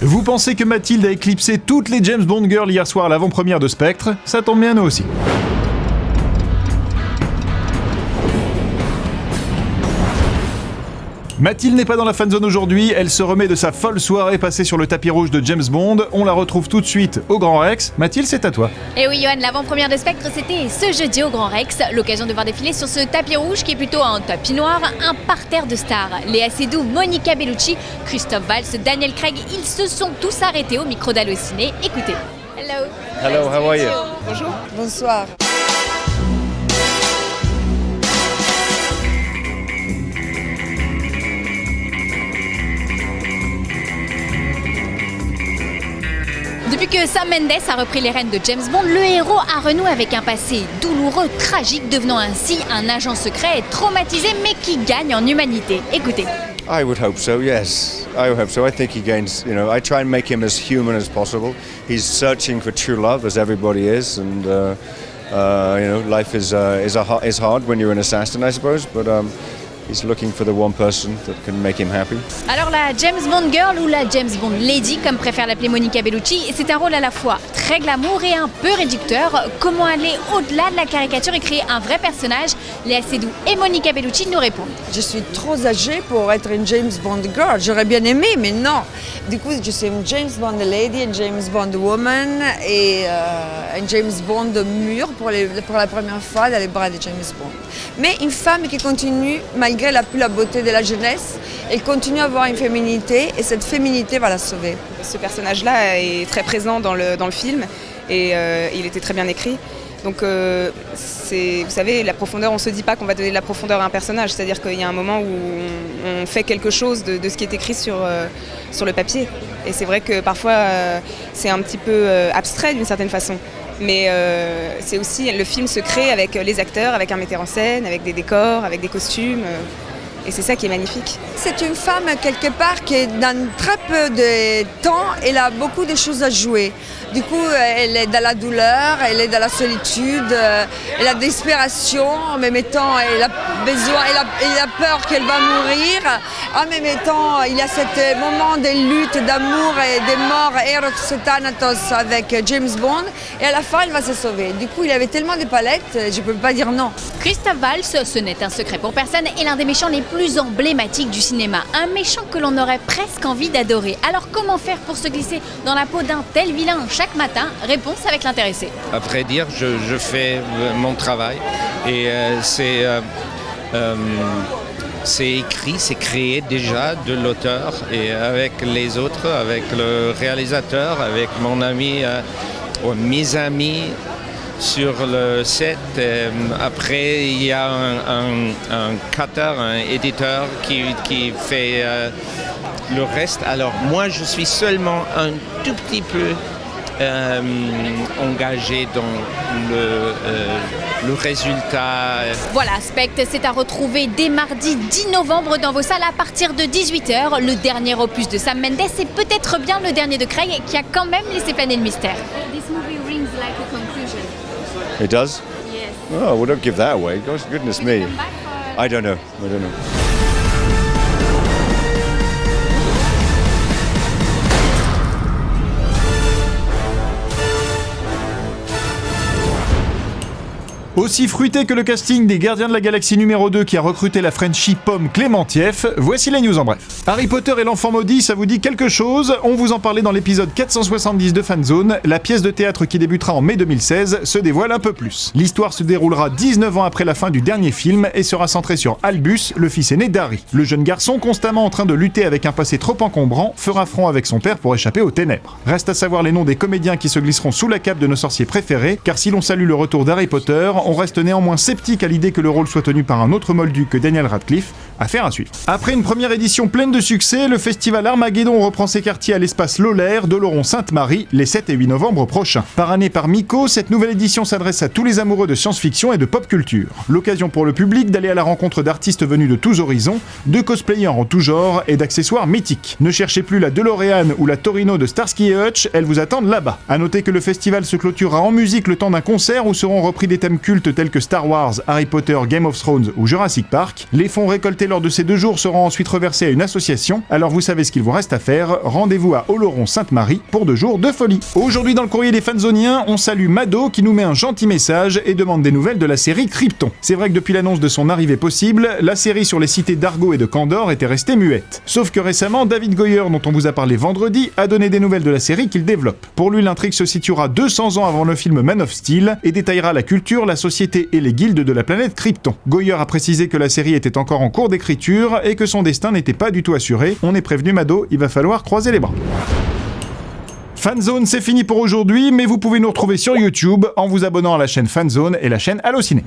Vous pensez que Mathilde a éclipsé toutes les James Bond girls hier soir à l'avant-première de Spectre? Ça tombe bien, nous aussi. Mathilde n'est pas dans la fanzone aujourd'hui, elle se remet de sa folle soirée passée sur le tapis rouge de James Bond. On la retrouve tout de suite au Grand Rex. Mathilde, c'est à toi. Et oui, Johan, l'avant-première de Spectre, c'était ce jeudi au Grand Rex. L'occasion de voir défiler sur ce tapis rouge, qui est plutôt un tapis noir, un parterre de stars. Léa Seydoux, Monica Bellucci, Christophe Waltz, Daniel Craig, ils se sont tous arrêtés au micro d'Allociné. Écoutez. Hello. Hello, how are you? Bonjour. Bonsoir. Depuis que Sam Mendes a repris les rênes de James Bond, le héros a renoué avec un passé douloureux, tragique, devenant ainsi un agent secret traumatisé mais qui gagne en humanité. Écoutez. I would hope so, yes. I would hope so. I think he gains, I try and make him as human as possible. He's searching for true love, as everybody is, and, life is hard when you're an assassin, I suppose, but he's looking for the one person that can make him happy. Alors la James Bond Girl ou la James Bond Lady, comme préfère l'appeler Monica Bellucci, c'est un rôle à la fois très glamour et un peu réducteur. Comment aller au-delà de la caricature et créer un vrai personnage? Léa Seydoux et Monica Bellucci nous répondent. Je suis trop âgée pour être une James Bond girl. J'aurais bien aimé, mais non. Du coup, je suis une James Bond lady, une James Bond woman et une James Bond mûre pour la première fois dans les bras de James Bond. Mais une femme qui continue, malgré la beauté de la jeunesse, elle continue à avoir une féminité et cette féminité va la sauver. Ce personnage-là est très présent dans le film et il était très bien écrit. Donc vous savez, la profondeur, on ne se dit pas qu'on va donner de la profondeur à un personnage, c'est-à-dire qu'il y a un moment où on fait quelque chose de ce qui est écrit sur le papier. Et c'est vrai que parfois c'est un petit peu abstrait d'une certaine façon. Mais c'est aussi, le film se crée avec les acteurs, avec un metteur en scène, avec des décors, avec des costumes. Et c'est ça qui est magnifique. C'est une femme, quelque part, qui, dans très peu de temps, elle a beaucoup de choses à jouer. Du coup, elle est dans la douleur, elle est dans la solitude, elle a de l'espération, en même temps, elle a besoin, elle a peur qu'elle va mourir. En même temps, il y a ce moment de lutte, d'amour et de mort, Eros et Thanatos avec James Bond. Et à la fin, elle va se sauver. Du coup, il avait tellement de palettes, je ne peux pas dire non. Christophe Waltz, ce n'est un secret pour personne, est l'un des méchants les plus emblématiques du cinéma. Un méchant que l'on aurait presque envie d'adorer. Alors comment faire pour se glisser dans la peau d'un tel vilain chaque matin? Réponse avec l'intéressé. À vrai dire, je fais mon travail et c'est écrit, c'est créé déjà de l'auteur et avec les autres, avec le réalisateur, avec mon ami, mes amis sur le set. Après, il y a un cutter, un éditeur qui fait le reste. Alors moi, je suis seulement un tout petit peu engagé dans le résultat. Voilà, Spectre, c'est à retrouver dès mardi 10 novembre dans vos salles à partir de 18h. Le dernier opus de Sam Mendes et peut-être bien le dernier de Craig qui a quand même laissé planer le mystère. This movie rings like a conclusion. It does? Yes. Oh, well, don't give that away. Goodness me. I don't know. Aussi fruité que le casting des Gardiens de la Galaxie numéro 2 qui a recruté la Frenchie Pomme Clémentieff, voici les news en bref. Harry Potter et l'enfant maudit, ça vous dit quelque chose? On vous en parlait dans l'épisode 470 de Fanzone. La pièce de théâtre qui débutera en mai 2016 se dévoile un peu plus. L'histoire se déroulera 19 ans après la fin du dernier film et sera centrée sur Albus, le fils aîné d'Harry. Le jeune garçon, constamment en train de lutter avec un passé trop encombrant, fera front avec son père pour échapper aux ténèbres. Reste à savoir les noms des comédiens qui se glisseront sous la cape de nos sorciers préférés, car si l'on salue le retour d'Harry Potter, on reste néanmoins sceptique à l'idée que le rôle soit tenu par un autre moldu que Daniel Radcliffe. Affaire à suivre. Après une première édition pleine de succès, le festival Armageddon reprend ses quartiers à l'espace Lolaire d'Oloron-Sainte-Marie les 7 et 8 novembre prochains. Parrainé par Miko, cette nouvelle édition s'adresse à tous les amoureux de science-fiction et de pop culture. L'occasion pour le public d'aller à la rencontre d'artistes venus de tous horizons, de cosplayers en tout genre et d'accessoires mythiques. Ne cherchez plus la DeLorean ou la Torino de Starsky et Hutch, elles vous attendent là-bas. A noter que le festival se clôturera en musique le temps d'un concert où seront repris des thèmes cultes cultes tels que Star Wars, Harry Potter, Game of Thrones ou Jurassic Park. Les fonds récoltés lors de ces 2 jours seront ensuite reversés à une association. Alors vous savez ce qu'il vous reste à faire, rendez-vous à Oloron-Sainte-Marie pour 2 jours de folie. Aujourd'hui dans le courrier des fanzoniens, on salue Mado qui nous met un gentil message et demande des nouvelles de la série Krypton. C'est vrai que depuis l'annonce de son arrivée possible, la série sur les cités d'Argo et de Kandor était restée muette. Sauf que récemment, David Goyer, dont on vous a parlé vendredi, a donné des nouvelles de la série qu'il développe. Pour lui, l'intrigue se situera 200 ans avant le film Man of Steel et détaillera la culture, la société et les guildes de la planète Krypton. Goyer a précisé que la série était encore en cours d'écriture et que son destin n'était pas du tout assuré. On est prévenu Mado, il va falloir croiser les bras. Fanzone, c'est fini pour aujourd'hui, mais vous pouvez nous retrouver sur YouTube en vous abonnant à la chaîne Fanzone et la chaîne Allociné.